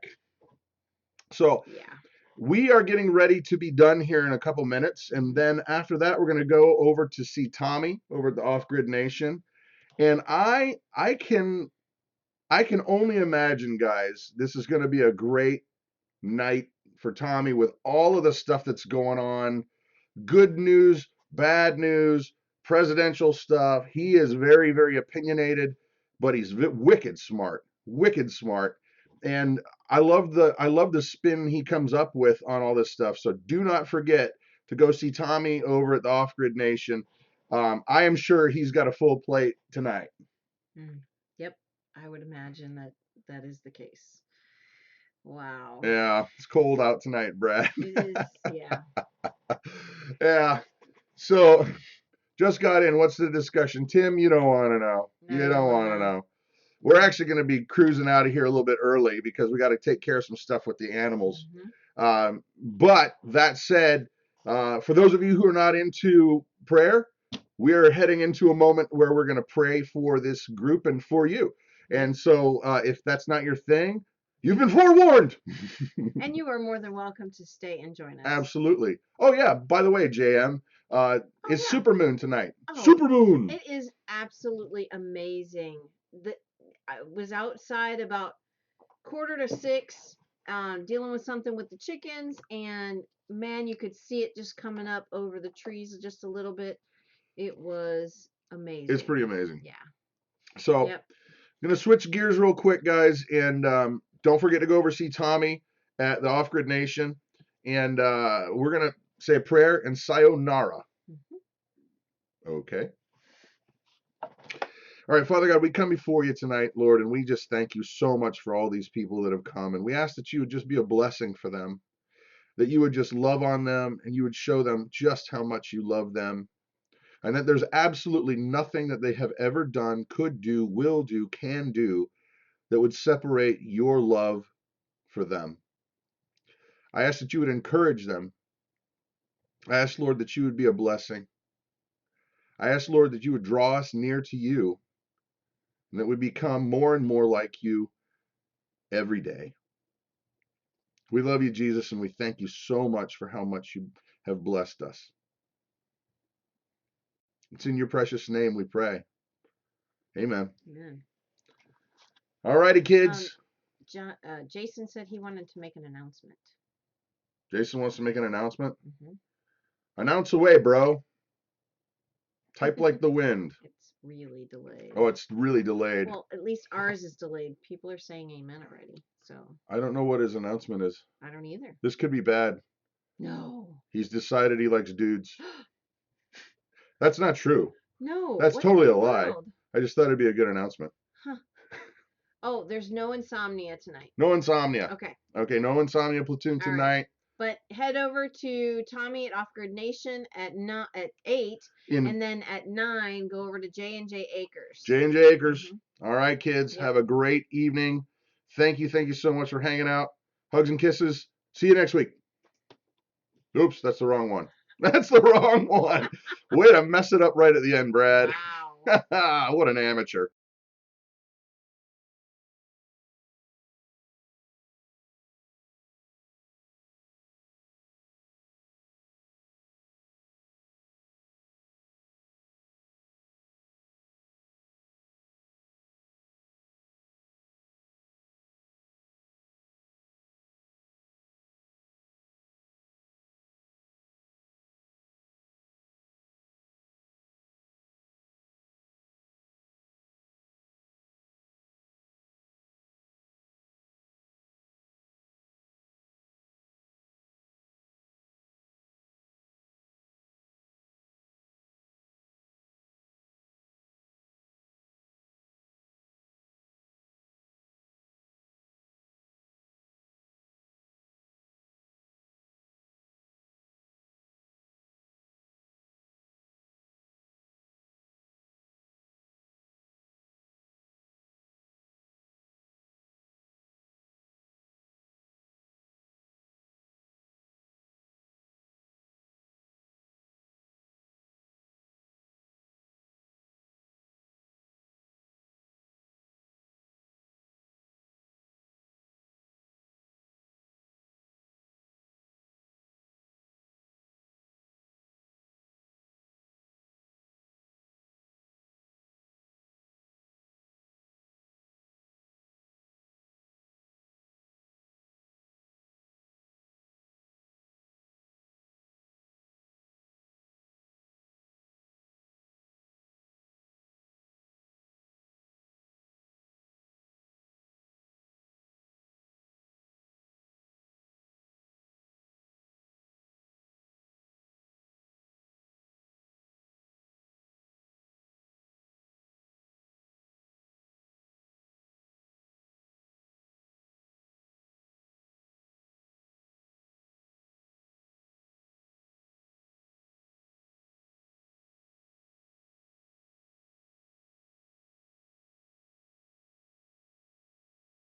So Yeah. we are getting ready to be done here in a couple minutes, and then after that we're going to go over to see Tommy over at the Off Grid Nation. And I can only imagine, guys, this is going to be a great night for Tommy with all of the stuff that's going on. Good news, bad news, presidential stuff. He is very, very opinionated, but he's wicked smart, and I love the spin he comes up with on all this stuff. So do not forget to go see Tommy over at the Off Grid Nation. I am sure he's got a full plate tonight. Yep, I would imagine that is the case. Wow. Yeah, it's cold out tonight, Brad. It is, yeah. Yeah. So, just got in. What's the discussion? Tim, you don't want to know. You don't want to know. We're actually going to be cruising out of here a little bit early because we got to take care of some stuff with the animals. But that said, for those of you who are not into prayer, we are heading into a moment where we're going to pray for this group and for you. And so if that's not your thing, you've been forewarned. And you are more than welcome to stay and join us. Absolutely. Oh, yeah. By the way, JM, it's Supermoon tonight. Supermoon. It is absolutely amazing. I was outside about 5:45, dealing with something with the chickens, and man, you could see it just coming up over the trees just a little bit. It was amazing. It's pretty amazing. Yeah. So, I'm going to switch gears real quick, guys, and don't forget to go over see Tommy at the Off Grid Nation, and we're going to say a prayer and sayonara. Okay. All right, Father God, we come before you tonight, Lord, and we just thank you so much for all these people that have come. And we ask that you would just be a blessing for them, that you would just love on them, and you would show them just how much you love them, and that there's absolutely nothing that they have ever done, could do, will do, can do, that would separate your love for them. I ask that you would encourage them. I ask, Lord, that you would be a blessing. I ask, Lord, that you would draw us near to you, and that we become more and more like you every day. We love you, Jesus, and we thank you so much for how much you have blessed us. It's in your precious name we pray. Amen. Amen. All righty, kids. Jason said he wanted to make an announcement. Jason wants to make an announcement? Announce away, bro. Type like the wind. It's really delayed. Oh, it's really delayed. Well, at least ours is delayed. People are saying amen already. So I don't know what his announcement is. I don't either. This could be bad. No. He's decided he likes dudes. That's not true. No. That's totally a lie. I just thought it'd be a good announcement. Huh. Oh, there's no insomnia tonight. No insomnia. Okay. Okay, no insomnia platoon tonight. Right. But head over to Tommy at Off Grid Nation at 8, and then at 9 go over to J&J Acres. J&J Acres. All right, kids. Yep. Have a great evening. Thank you so much for hanging out. Hugs and kisses. See you next week. Oops, that's the wrong one. That's the wrong one. Way to mess it up right at the end, Brad. Wow. What an amateur.